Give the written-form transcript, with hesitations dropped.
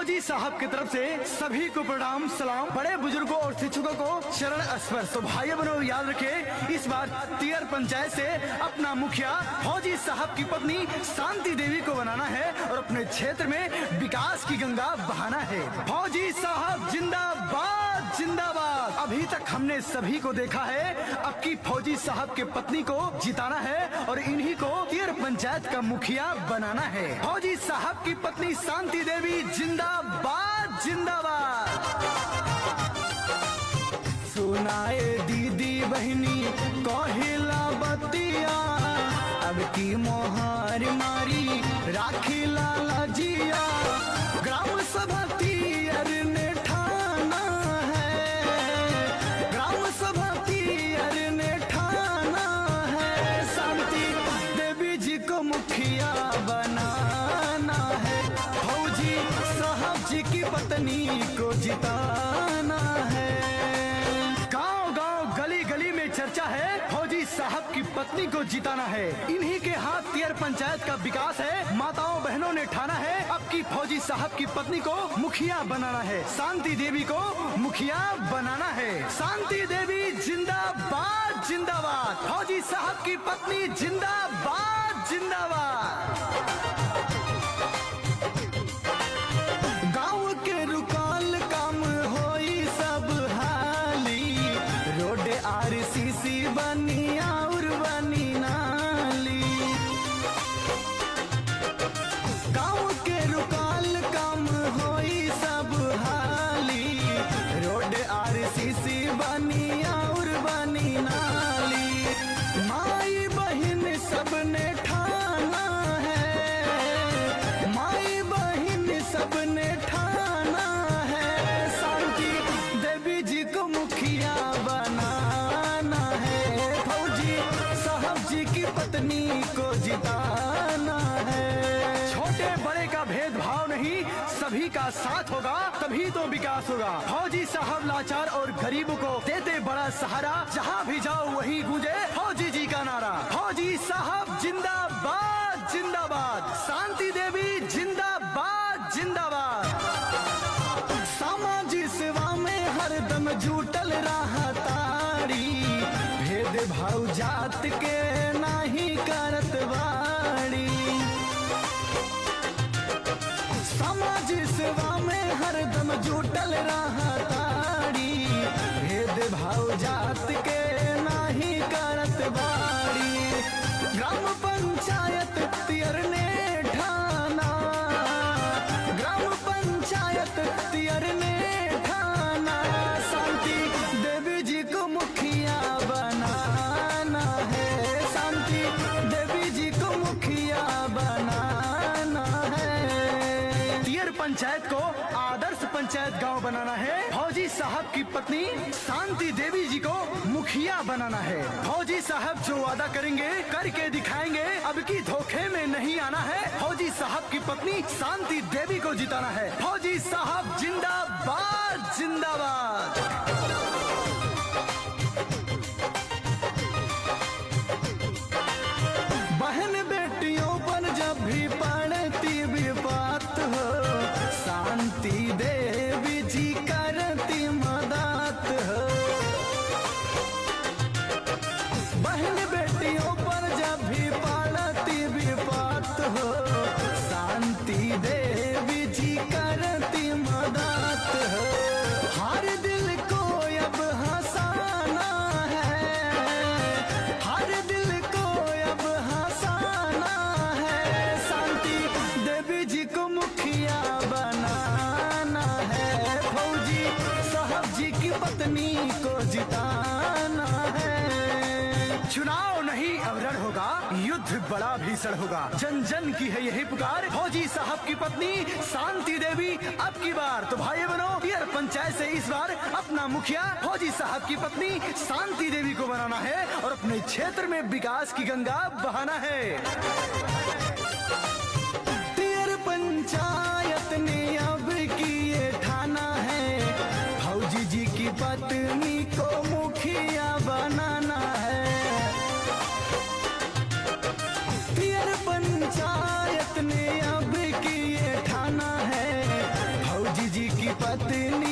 फौजी साहब की तरफ से सभी को प्रणाम सलाम। बड़े बुजुर्गों और शिक्षकों को चरण स्पर्श। तो भाइयों बहनों याद रखे, इस बार तियर पंचायत से अपना मुखिया फौजी साहब की पत्नी शांति देवी को बनाना है और अपने क्षेत्र में विकास की गंगा बहाना है। फौजी साहब जिंदाबाद जिंदाबाद। अभी तक हमने सभी को देखा है, अब की फौजी साहब के पत्नी को जिताना है और इन्हीं को तियर पंचायत का मुखिया बनाना है। फौजी साहब की पत्नी शांति देवी जिंदाबाद जिंदाबाद। सुनाए दीदी बहनी कहिला बतिया, अब की मोहर मारी राखी लाला जिया। ग्राम सभा तियर ने ठाना है, ग्राम सभा तियर ने ठाना है। शांति देवी जी को मुखिया बनाना है, फौजी साहब जी की पत्नी को जिताना है। गांव गांव गली गली में चर्चा है, फौजी साहब की पत्नी को जिताना है। इन्हीं के हाथ तियर पंचायत का विकास है। माताओं बहनों ने ठाना है, अब की फौजी साहब की पत्नी को मुखिया बनाना है, शांति देवी को मुखिया बनाना है। शांति देवी जिंदाबाद जिंदाबाद। फौजी साहब की पत्नी जिंदाबाद जिंदाबाद। गाँव के रुकाल काम होई सब हाली, रोड RCC बनी और बनी नाली। गाँव के रुकाल काम होई सब हाली, रोड RCC बनी और बनी नाली। माई बहन सबने ठाना है, माई बहन सबने ठाना है। शांति देवी जी को मुखिया बनाना है, फौजी साहब जी की पत्नी को जिताना है। छोटे बड़े का भेदभाव नहीं, सभी का साथ होगा तभी तो विकास होगा। फौजी साहब लाचार और गरीबों को देते बड़ा सहारा, जहाँ भी जाओ वहीं गूंजे फौजी जी का नारा। फौजी साहब जिंदाबाद जिंदाबाद। शांति देवी जिंदाबाद जिंदाबाद। सामाजिक सेवा में हरदम जुटल रहा तारी, भेदभाव जात के नहीं करत बाड़ी। सामाजिक सेवा में हरदम जुटल रहा तारी, भेदभाव जात के नहीं करत बाड़ी। ग्राम पंचायत तियर ने ठाना, ग्राम पंचायत तियर ने ठाना। शांति देवी जी को मुखिया बनाना है, शांति देवी जी को मुखिया बनाना है। तियर पंचायत को आदर्श पंचायत गांव बनाना है, फौजी साहब की पत्नी शांति देवी जी को मुखिया बनाना है। फौजी साहब जो वादा करेंगे करके दिखाएंगे, अब की धोखे में नहीं आना है। फौजी साहब की पत्नी शांति देवी को जिताना है। फौजी साहब जिंदाबाद जिंदाबाद। बहन बेटियों पर जब भी पड़ती विपत हो, शांति देवी जी करती मदद हो। बहन बेटियों पर जब भी पड़ती विपत हो, शांति देवी जी करती मदद हो। हर दिल को अब हंसाना है, हर दिल को अब हंसाना है। शांति देवी जी को मुखिया बनाना है, फौजी साहब जी की पत्नी को जिताना है। चुनाव नहीं अब रण होगा, युद्ध बड़ा भीषण होगा। जन जन की है यही पुकार, फौजी साहब की पत्नी शांति देवी अब की बार। तो भाई बहनों, तियर पंचायत से इस बार अपना मुखिया फौजी साहब की पत्नी शांति देवी को बनाना है और अपने क्षेत्र में विकास की गंगा बहाना है। तियर पंचायत ने अब किए ठाना है, फौजी जी की पत्नी को मुखिया बनाना है। तियर पंचायत ने अब किए ठाना है, पत्नी